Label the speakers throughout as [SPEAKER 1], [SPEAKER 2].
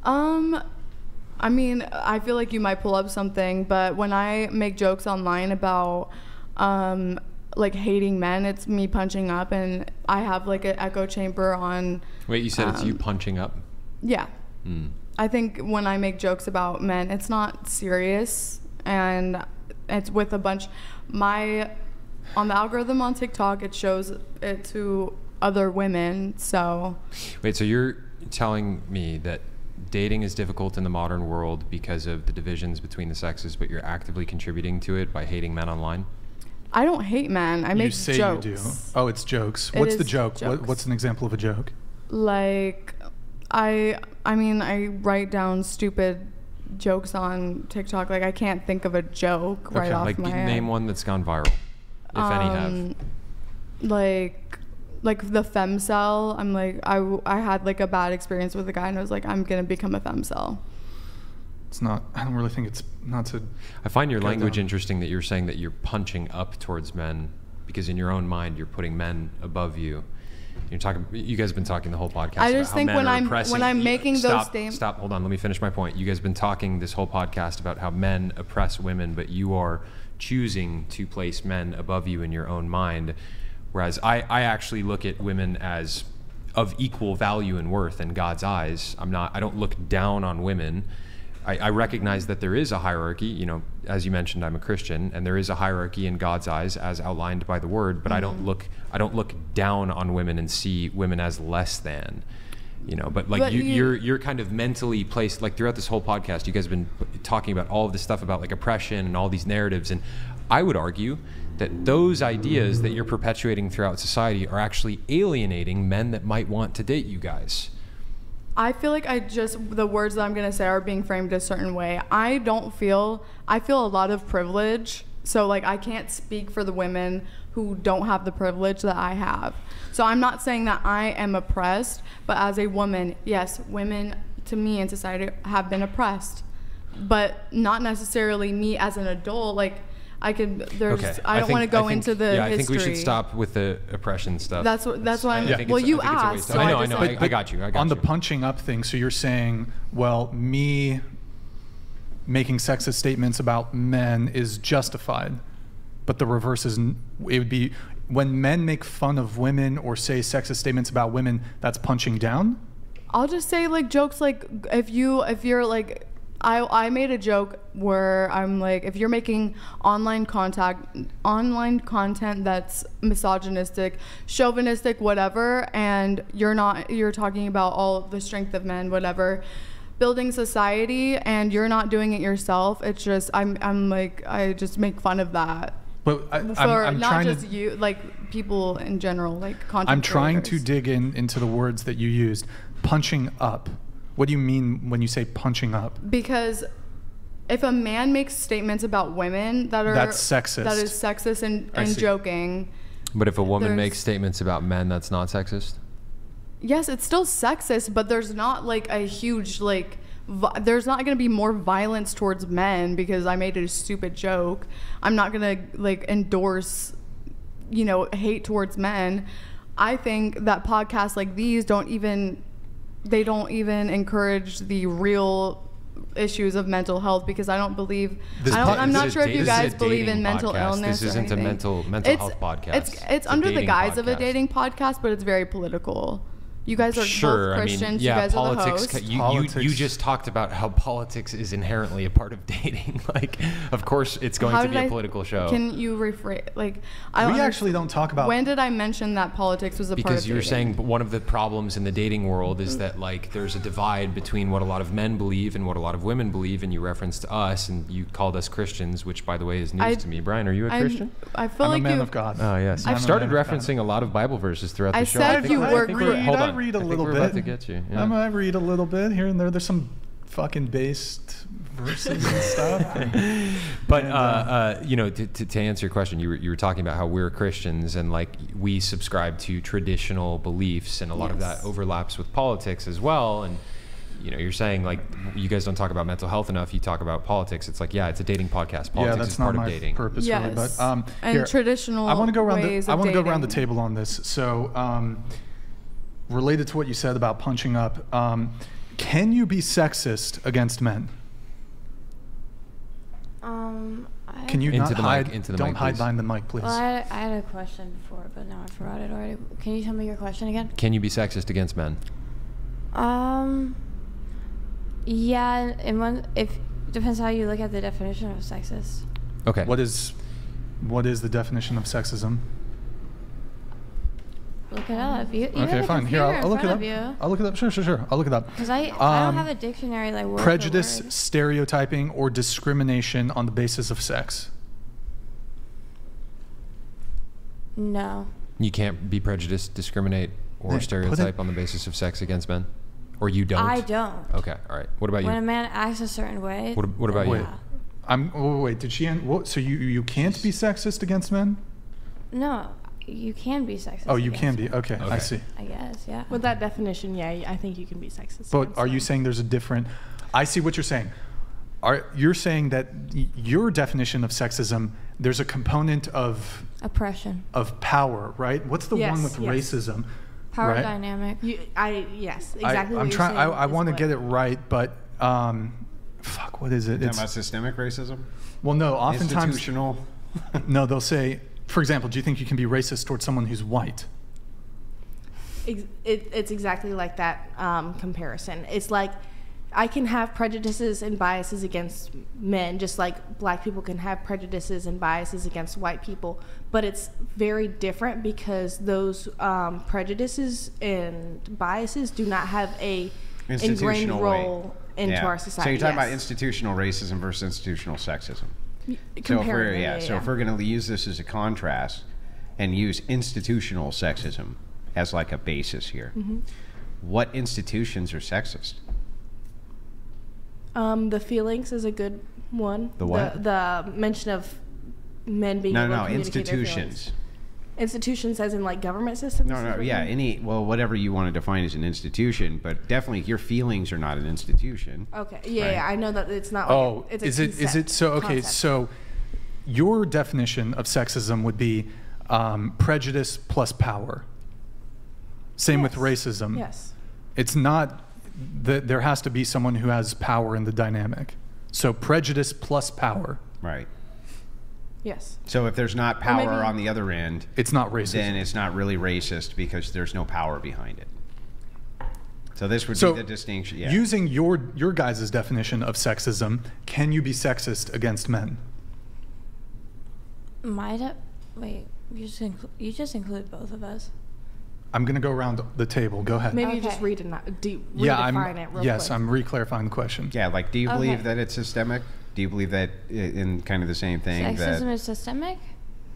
[SPEAKER 1] I mean, I feel like you might pull up something, but when I make jokes online about like hating men, it's me punching up, and I have like an echo chamber on.
[SPEAKER 2] Wait, you said it's you punching up?
[SPEAKER 1] Yeah. I think when I make jokes about men, it's not serious, and it's with a bunch. On the algorithm on TikTok, it shows it to other women. So.
[SPEAKER 2] Wait, so you're telling me that dating is difficult in the modern world because of the divisions between the sexes, but you're actively contributing to it by hating men online?
[SPEAKER 1] I don't hate men. I make jokes.
[SPEAKER 3] You say you do. Oh, it's jokes. What's the joke? What's an example of a joke?
[SPEAKER 1] Like, I mean, I write down stupid jokes on TikTok. Like, I can't think of a joke right off my head.
[SPEAKER 2] Name one that's gone viral, if any have.
[SPEAKER 1] Like the femcel. I'm like, I had like a bad experience with a guy, and I was like, I'm gonna become a femcel.
[SPEAKER 3] It's not. I don't really think it's not to.
[SPEAKER 2] I find your language interesting that you're saying that you're punching up towards men because in your own mind you're putting men above you. You're talking. You guys have been talking the whole podcast.
[SPEAKER 1] I just think when I'm making those statements.
[SPEAKER 2] Stop. Hold on. Let me finish my point. You guys have been talking this whole podcast about how men oppress women, but you are choosing to place men above you in your own mind. Whereas I actually look at women as of equal value and worth in God's eyes. I don't look down on women. I recognize that there is a hierarchy. You know, as you mentioned, I'm a Christian, and there is a hierarchy in God's eyes as outlined by the Word. But I don't look down on women and see women as less than. You know, but like you're kind of mentally placed. Like throughout this whole podcast, you guys have been talking about all of this stuff about like oppression and all these narratives, and I would argue that those ideas that you're perpetuating throughout society are actually alienating men that might want to date you guys.
[SPEAKER 1] I feel like the words that I'm going to say are being framed a certain way. I feel a lot of privilege. So like I can't speak for the women who don't have the privilege that I have. So I'm not saying that I am oppressed, but as a woman, yes, women to me in society have been oppressed, but not necessarily me as an adult. Like I don't want to go into the history.
[SPEAKER 2] I think we should stop with the oppression stuff.
[SPEAKER 1] That's what I'm. Yeah. Well, you asked. So
[SPEAKER 2] I know. I got you.
[SPEAKER 3] On the punching up thing, so you're saying, well, me making sexist statements about men is justified, but the reverse is. It would be when men make fun of women or say sexist statements about women. That's punching down.
[SPEAKER 1] I'll just say like jokes like if you're like. I made a joke where I'm like, if you're making online content that's misogynistic, chauvinistic, whatever, and you're talking about all the strength of men, whatever, building society, and you're not doing it yourself, it's just, I'm like, I just make fun of that.
[SPEAKER 3] But
[SPEAKER 1] I'm not just you, like people in general, like content
[SPEAKER 3] I'm trying
[SPEAKER 1] creators.
[SPEAKER 3] to dig into the words that you used. Punching up. What do you mean when you say punching up?
[SPEAKER 1] Because if a man makes statements about women that's
[SPEAKER 3] sexist.
[SPEAKER 1] That is sexist and joking.
[SPEAKER 2] But if a woman makes statements about men, that's not sexist?
[SPEAKER 1] Yes, it's still sexist, but there's not like a huge there's not going to be more violence towards men because I made a stupid joke. I'm not going to like endorse, hate towards men. I think that podcasts like these don't even encourage the real issues of mental health because I don't believe. I'm not sure if you guys believe in mental illness.
[SPEAKER 2] This isn't a mental health podcast.
[SPEAKER 1] It's under the guise of a dating podcast, but it's very political. You guys are both Christians. You guys are the hosts.
[SPEAKER 2] You just talked about how politics is inherently a part of dating. Like, of course, it's going to be a political show.
[SPEAKER 1] Can you rephrase? Like,
[SPEAKER 3] we actually don't talk about.
[SPEAKER 1] When did I mention that politics was a part of dating?
[SPEAKER 2] Because you're saying one of the problems in the dating world is that like there's a divide between what a lot of men believe and what a lot of women believe, and you referenced us and you called us Christians, which by the way is news to me. Brian, are you a Christian?
[SPEAKER 1] I feel
[SPEAKER 3] I'm
[SPEAKER 1] like
[SPEAKER 3] a man of God.
[SPEAKER 2] Oh yes, I've started referencing a lot of Bible verses throughout the show.
[SPEAKER 1] I said you were.
[SPEAKER 2] Hold on.
[SPEAKER 3] I read a little bit.
[SPEAKER 2] About to get you. Yeah.
[SPEAKER 3] I might read a little bit here and there. There's some fucking based verses and stuff.
[SPEAKER 2] But to answer your question, you were talking about how we're Christians and like we subscribe to traditional beliefs, and a lot of that overlaps with politics as well. And you're saying like you guys don't talk about mental health enough. You talk about politics. It's like it's a dating podcast. Politics is part of dating.
[SPEAKER 3] Purpose, really. But
[SPEAKER 1] and
[SPEAKER 3] here,
[SPEAKER 1] traditional.
[SPEAKER 3] I want to go around. I want to go around the
[SPEAKER 1] dating.
[SPEAKER 3] table on this. So. Related to what you said about punching up, Can you be sexist against men? Can you
[SPEAKER 2] Into
[SPEAKER 3] not
[SPEAKER 2] the
[SPEAKER 3] hide?
[SPEAKER 2] mic, into the
[SPEAKER 3] don't
[SPEAKER 2] mic,
[SPEAKER 3] hide
[SPEAKER 2] please.
[SPEAKER 3] behind the mic, please.
[SPEAKER 4] Well, I had a question before, but now I forgot it already. Can you tell me your question again?
[SPEAKER 2] Can you be sexist against men?
[SPEAKER 4] Yeah, if depends how you look at the definition of sexist.
[SPEAKER 2] Okay.
[SPEAKER 3] What is the definition of sexism?
[SPEAKER 4] Look it up. You
[SPEAKER 3] Okay,
[SPEAKER 4] have a
[SPEAKER 3] fine. Here,
[SPEAKER 4] computer
[SPEAKER 3] I'll look
[SPEAKER 4] in
[SPEAKER 3] it
[SPEAKER 4] front
[SPEAKER 3] up.
[SPEAKER 4] of you.
[SPEAKER 3] I'll look it up. Sure. I'll look it up.
[SPEAKER 4] Because I don't have a dictionary like word for
[SPEAKER 3] Prejudice,
[SPEAKER 4] word.
[SPEAKER 3] stereotyping, or discrimination on the basis of sex.
[SPEAKER 4] No.
[SPEAKER 2] You can't be prejudiced, discriminate, or
[SPEAKER 3] Put it-
[SPEAKER 2] stereotype on the basis of sex against men? Or you don't?
[SPEAKER 4] I don't.
[SPEAKER 2] Okay, all right. What about
[SPEAKER 4] When a
[SPEAKER 2] you?
[SPEAKER 4] man acts a certain way.
[SPEAKER 2] What about
[SPEAKER 3] Wait.
[SPEAKER 2] you?
[SPEAKER 3] Wait. Did she end? What, so you can't be sexist against men?
[SPEAKER 4] No, you can be sexist.
[SPEAKER 3] Oh, you
[SPEAKER 4] against
[SPEAKER 3] can be.
[SPEAKER 4] men,
[SPEAKER 3] Okay, I
[SPEAKER 2] Okay.
[SPEAKER 3] see.
[SPEAKER 4] I guess, yeah.
[SPEAKER 5] With that definition, yeah, I think you can be sexist.
[SPEAKER 3] But
[SPEAKER 5] against
[SPEAKER 3] are you
[SPEAKER 5] them.
[SPEAKER 3] saying there's a different? I see what you're saying. You're saying that your definition of sexism, there's a component of
[SPEAKER 4] Oppression.
[SPEAKER 3] power, right? What's the one
[SPEAKER 5] Yes,
[SPEAKER 3] with
[SPEAKER 5] yes.
[SPEAKER 3] racism?
[SPEAKER 4] Power
[SPEAKER 3] right?
[SPEAKER 4] dynamic.
[SPEAKER 5] Yes, exactly.
[SPEAKER 3] I'm
[SPEAKER 5] what
[SPEAKER 3] trying.
[SPEAKER 5] You're saying
[SPEAKER 3] I
[SPEAKER 5] is
[SPEAKER 3] want to
[SPEAKER 5] what-
[SPEAKER 3] get it right, but fuck, what is it?
[SPEAKER 6] Talking about systemic racism?
[SPEAKER 3] Well, no. Oftentimes,
[SPEAKER 6] Institutional?
[SPEAKER 3] no. They'll say, for example, do you think you can be racist towards someone who's white?
[SPEAKER 5] It's exactly like that comparison. It's like I can have prejudices and biases against men, just like black people can have prejudices and biases against white people. But it's very different because those prejudices and biases do not have a ingrained
[SPEAKER 6] Institutional
[SPEAKER 5] role into
[SPEAKER 6] Yeah.
[SPEAKER 5] our society.
[SPEAKER 6] So you're talking about
[SPEAKER 5] yes.
[SPEAKER 6] institutional racism versus institutional sexism. So if
[SPEAKER 5] Comparing
[SPEAKER 6] we're,
[SPEAKER 5] them,
[SPEAKER 6] so if we're going to use this as a contrast and use institutional sexism as like a basis here,
[SPEAKER 5] Mm-hmm.
[SPEAKER 6] what institutions are sexist?
[SPEAKER 5] The feelings is a good one.
[SPEAKER 6] The what?
[SPEAKER 5] The mention of men being
[SPEAKER 6] No,
[SPEAKER 5] able to
[SPEAKER 6] no,
[SPEAKER 5] communicate their feelings.
[SPEAKER 6] institutions.
[SPEAKER 5] Institutions as in like government systems?
[SPEAKER 6] No, yeah, whatever you want to define as an institution, but definitely your feelings are not an institution.
[SPEAKER 5] Okay, yeah,
[SPEAKER 6] Right.
[SPEAKER 5] yeah, I know that it's not like
[SPEAKER 3] Oh,
[SPEAKER 5] it's a
[SPEAKER 3] is it
[SPEAKER 5] concept,
[SPEAKER 3] so? Okay,
[SPEAKER 5] concept.
[SPEAKER 3] so your definition of sexism would be prejudice plus power. Same with
[SPEAKER 5] Yes.
[SPEAKER 3] racism.
[SPEAKER 5] Yes.
[SPEAKER 3] It's not that there has to be someone who has power in the dynamic. So prejudice plus power.
[SPEAKER 6] Right.
[SPEAKER 5] Yes.
[SPEAKER 6] So if there's not power
[SPEAKER 5] maybe-
[SPEAKER 6] on the other end,
[SPEAKER 3] It's not racist.
[SPEAKER 6] then it's not really racist because there's no power behind it. So this would
[SPEAKER 3] So
[SPEAKER 6] be the distinction. Yeah.
[SPEAKER 3] using your guys' definition of sexism, can you be sexist against men?
[SPEAKER 4] Wait, you just include both of us.
[SPEAKER 3] I'm going to go around the table. Go ahead.
[SPEAKER 5] Maybe you just
[SPEAKER 4] Okay.
[SPEAKER 5] redefine it real
[SPEAKER 3] yes,
[SPEAKER 5] quick.
[SPEAKER 3] I'm reclarifying the question.
[SPEAKER 6] Yeah, like, do you
[SPEAKER 4] Okay.
[SPEAKER 6] believe that it's systemic? Do you believe that in kind of the same thing
[SPEAKER 4] Sexism
[SPEAKER 6] that
[SPEAKER 4] is systemic?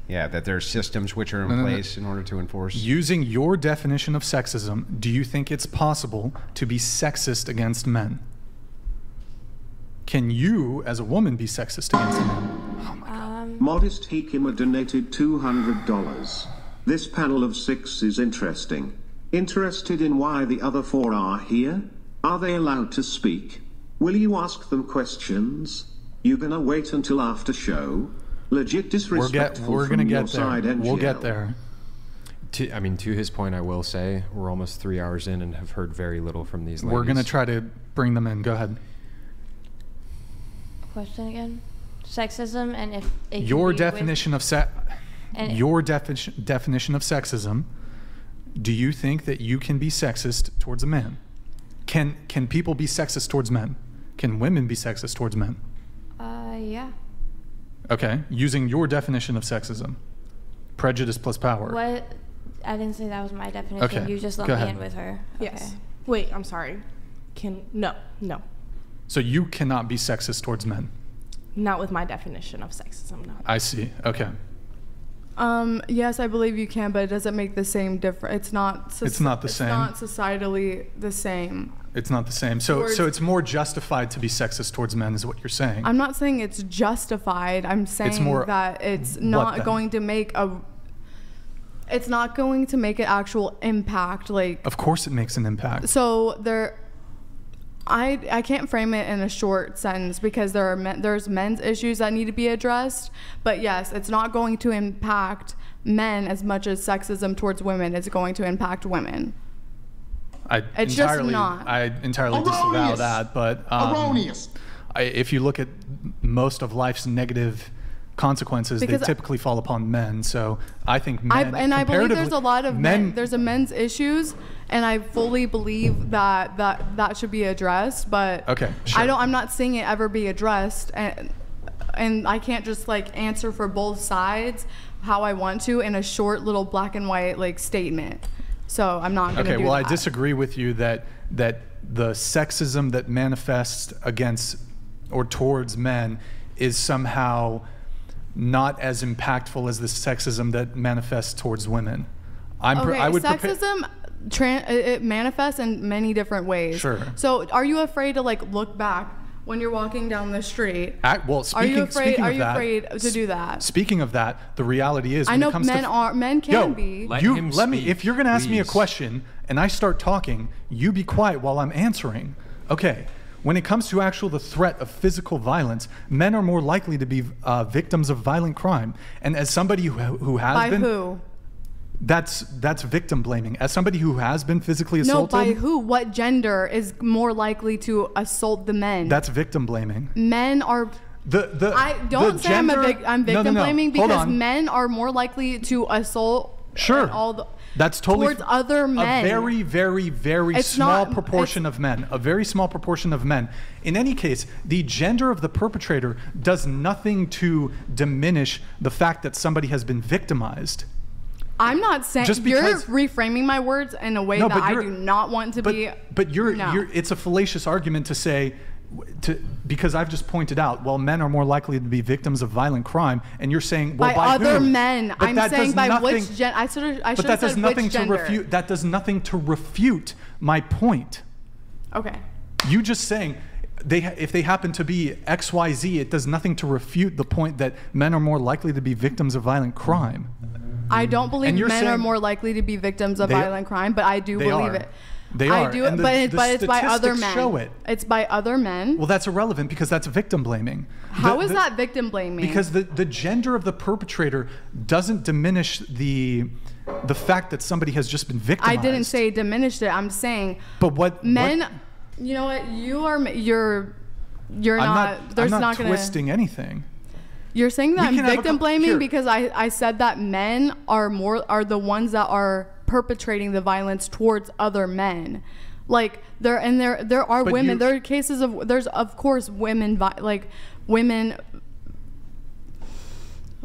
[SPEAKER 6] that there are systems which are in
[SPEAKER 3] No.
[SPEAKER 6] place in order to enforce?
[SPEAKER 3] Using your definition of sexism, do you think it's possible to be sexist against men? Can you, as a woman, be sexist against men?
[SPEAKER 7] Modest Hikima donated $200. This panel of 6 is interesting. Interested in why the other 4 are here? Are they allowed to speak? Will you ask them questions? You gonna wait until after show? Legit disrespectful
[SPEAKER 3] We're
[SPEAKER 7] from
[SPEAKER 3] gonna
[SPEAKER 7] your
[SPEAKER 3] get there.
[SPEAKER 7] side, NGL.
[SPEAKER 3] We'll get there.
[SPEAKER 2] To his point, I will say we're almost 3 hours in and have heard very little from these ladies.
[SPEAKER 3] We're going to try to bring them in. Go ahead.
[SPEAKER 4] Question again? Sexism and if it can
[SPEAKER 3] Your
[SPEAKER 4] be with-
[SPEAKER 3] definition of
[SPEAKER 4] and-
[SPEAKER 3] your definition of sexism, do you think that you can be sexist towards a man? Can people be sexist towards men? Can women be sexist towards men?
[SPEAKER 4] Yeah.
[SPEAKER 3] Okay, using your definition of sexism. Prejudice plus power.
[SPEAKER 4] What? I didn't say that was my definition.
[SPEAKER 3] Okay,
[SPEAKER 4] You just
[SPEAKER 3] go
[SPEAKER 4] let me
[SPEAKER 3] ahead.
[SPEAKER 4] in with her.
[SPEAKER 5] Yes.
[SPEAKER 4] Okay.
[SPEAKER 5] Wait, I'm sorry. No.
[SPEAKER 3] So you cannot be sexist towards men.
[SPEAKER 5] Not with my definition of sexism, no.
[SPEAKER 3] I see. Okay.
[SPEAKER 1] Yes, I believe you can, but it doesn't make the same difference. It's not.
[SPEAKER 3] It's not the same.
[SPEAKER 1] It's not societally the same.
[SPEAKER 3] It's not the same. So
[SPEAKER 1] Towards-
[SPEAKER 3] it's more justified to be sexist towards men is what you're saying.
[SPEAKER 1] I'm not saying it's justified. I'm saying
[SPEAKER 3] more-
[SPEAKER 1] that it's
[SPEAKER 3] what
[SPEAKER 1] not
[SPEAKER 3] then?
[SPEAKER 1] going to make a. It's not going to make an actual impact. Like
[SPEAKER 3] Of course it makes an impact.
[SPEAKER 1] so, there. I can't frame it in a short sentence because there's men's issues that need to be addressed. But yes, it's not going to impact men as much as sexism towards women is going to impact women. It's just not.
[SPEAKER 3] I entirely disavow that. But
[SPEAKER 8] Erroneous.
[SPEAKER 3] if you look at most of life's negative consequences,
[SPEAKER 1] Because
[SPEAKER 3] they typically fall upon men. So I think men,
[SPEAKER 1] I believe there's a lot of
[SPEAKER 3] men.
[SPEAKER 1] there's a men's issues, and I fully believe that should be addressed. But
[SPEAKER 3] Okay, sure.
[SPEAKER 1] I'm not seeing it ever be addressed, and I can't just like answer for both sides how I want to in a short little black and white like statement. So I'm not going to
[SPEAKER 3] Okay,
[SPEAKER 1] do
[SPEAKER 3] well,
[SPEAKER 1] that.
[SPEAKER 3] I disagree with you that the sexism that manifests against or towards men is somehow not as impactful as the sexism that manifests towards women.
[SPEAKER 1] Sexism it manifests in many different ways.
[SPEAKER 3] Sure.
[SPEAKER 1] So are you afraid to like look back when you're walking down the street?
[SPEAKER 3] Are you afraid
[SPEAKER 1] to do that?
[SPEAKER 3] Speaking of that, the reality is,
[SPEAKER 1] I
[SPEAKER 3] when
[SPEAKER 1] know
[SPEAKER 3] it comes
[SPEAKER 1] men can be.
[SPEAKER 2] Let him speak,
[SPEAKER 3] if you're going to ask me a
[SPEAKER 2] please.
[SPEAKER 3] question and I start talking, you be quiet while I'm answering. Okay. When it comes to the threat of physical violence, men are more likely to be victims of violent crime. And as somebody who has been...
[SPEAKER 1] By who?
[SPEAKER 3] That's victim blaming. As somebody who has been physically assaulted...
[SPEAKER 1] No, by who? What gender is more likely to assault the men?
[SPEAKER 3] That's victim blaming.
[SPEAKER 1] Men are... I'm victim blaming because men are more likely to assault...
[SPEAKER 3] Sure. That's totally
[SPEAKER 1] towards other men.
[SPEAKER 3] A very, very, very small proportion of men. A very small proportion of men. In any case, the gender of the perpetrator does nothing to diminish the fact that somebody has been victimized.
[SPEAKER 1] I'm not saying you're reframing my words in a way that I do not want to be.
[SPEAKER 3] But it's a fallacious argument to say. Because I've just pointed out, well, men are more likely to be victims of violent crime, and you're saying, well, by
[SPEAKER 1] other
[SPEAKER 3] who?
[SPEAKER 1] men.
[SPEAKER 3] But
[SPEAKER 1] I'm saying by which gender. I should have said which gender.
[SPEAKER 3] That does nothing to refute my point.
[SPEAKER 1] Okay.
[SPEAKER 3] You just saying if they happen to be XYZ, it does nothing to refute the point that men are more likely to be victims of violent crime.
[SPEAKER 1] I don't believe men are more likely to be victims of violent crime, but I do believe it.
[SPEAKER 3] They are.
[SPEAKER 1] I do, but it's by other men.
[SPEAKER 3] Show it.
[SPEAKER 1] It's by other men.
[SPEAKER 3] Well, that's irrelevant because that's victim blaming.
[SPEAKER 1] How is that victim blaming?
[SPEAKER 3] Because the gender of the perpetrator doesn't diminish the fact that somebody has just been victimized.
[SPEAKER 1] I didn't say diminished it. I'm saying.
[SPEAKER 3] But what
[SPEAKER 1] men? You know what? You're not. There's
[SPEAKER 3] I'm not
[SPEAKER 1] gonna,
[SPEAKER 3] twisting anything.
[SPEAKER 1] You're saying that I'm victim blaming because I said that men are the ones that are perpetrating the violence towards other men. Like there are women. There are cases of of course women women.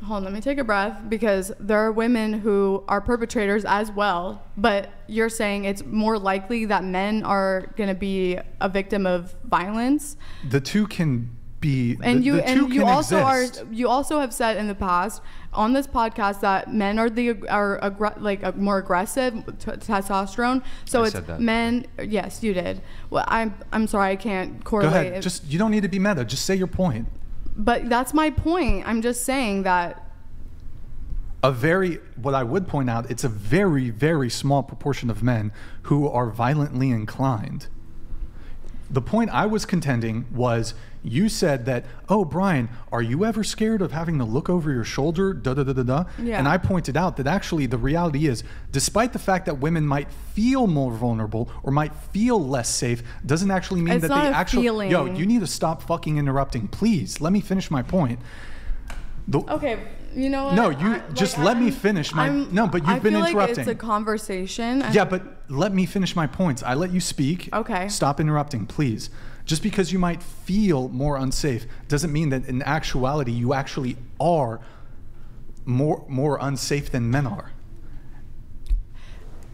[SPEAKER 1] Hold on, let me take a breath because there are women who are perpetrators as well. But you're saying it's more likely that men are going to be a victim of violence.
[SPEAKER 3] The two can be,
[SPEAKER 1] and you also
[SPEAKER 3] exist.
[SPEAKER 1] You also have said in the past on this podcast that men are more aggressive, testosterone. So it's men. Yes, you did. Well, I'm sorry, I can't correlate.
[SPEAKER 3] Go ahead. You don't need to be meta. Just say your point.
[SPEAKER 1] But that's my point. I'm just saying that.
[SPEAKER 3] What I would point out, it's a very, very small proportion of men who are violently inclined. The point I was contending was you said that, oh, Brian, are you ever scared of having to look over your shoulder?
[SPEAKER 1] Yeah.
[SPEAKER 3] And I pointed out that actually the reality is, despite the fact that women might feel more vulnerable or might feel less safe, doesn't actually mean
[SPEAKER 1] it's
[SPEAKER 3] that
[SPEAKER 1] not
[SPEAKER 3] they
[SPEAKER 1] a
[SPEAKER 3] actually.
[SPEAKER 1] Feeling.
[SPEAKER 3] Yo, you need to stop fucking interrupting, please. Let me finish my point.
[SPEAKER 1] Okay, you know what?
[SPEAKER 3] No, let me finish my. No, but you've been interrupting.
[SPEAKER 1] I feel like it's a conversation.
[SPEAKER 3] Yeah, but let me finish my points. I let you speak.
[SPEAKER 1] Okay.
[SPEAKER 3] Stop interrupting, please. Just because you might feel more unsafe doesn't mean that in actuality you actually are more unsafe than men are.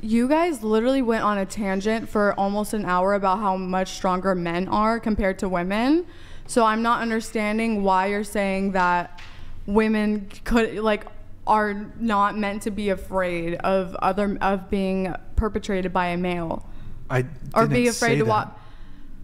[SPEAKER 1] You guys literally went on a tangent for almost an hour about how much stronger men are compared to women. So I'm not understanding why you're saying that women are not meant to be afraid of being perpetrated by a male. Or be afraid to watch.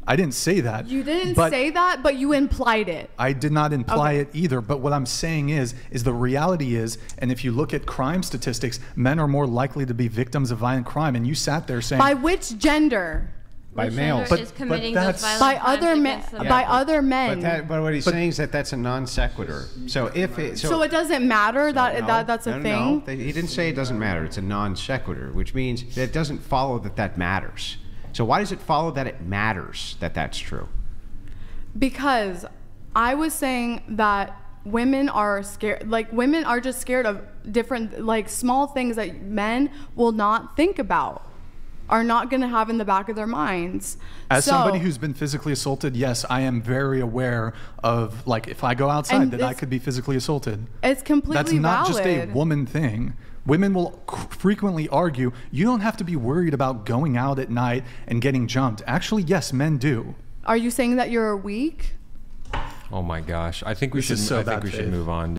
[SPEAKER 3] I didn't say that.
[SPEAKER 1] You didn't say that, but you implied it.
[SPEAKER 3] I did not imply it either. But what I'm saying is the reality is, and if you look at crime statistics, men are more likely to be victims of violent crime. And you sat there saying,
[SPEAKER 1] by which gender?
[SPEAKER 6] By males.
[SPEAKER 4] Is committing those violent
[SPEAKER 1] by
[SPEAKER 4] crimes
[SPEAKER 1] other men.
[SPEAKER 4] against them.
[SPEAKER 1] By other men.
[SPEAKER 6] But what he's saying is that that's a non sequitur. So
[SPEAKER 1] it doesn't matter that's a thing.
[SPEAKER 6] No, he didn't say it doesn't matter. It's a non sequitur, which means that it doesn't follow that matters. So why does it follow that it matters that that's true?
[SPEAKER 1] Because I was saying that women are scared, like women are just scared of different, like small things that men will not think about, are not going to have in the back of their minds.
[SPEAKER 3] As somebody who's been physically assaulted, yes, I am very aware of, like, if I go outside, that I could be physically assaulted.
[SPEAKER 1] It's completely
[SPEAKER 3] That's not
[SPEAKER 1] valid.
[SPEAKER 3] just a woman thing. Women will frequently argue, you don't have to be worried about going out at night and getting jumped. Actually, yes, men do.
[SPEAKER 1] Are you saying that you're weak?
[SPEAKER 2] Oh my gosh. I think we
[SPEAKER 3] This
[SPEAKER 2] should
[SPEAKER 3] is so
[SPEAKER 2] I think
[SPEAKER 3] bad
[SPEAKER 2] we should
[SPEAKER 3] faith.
[SPEAKER 2] move on.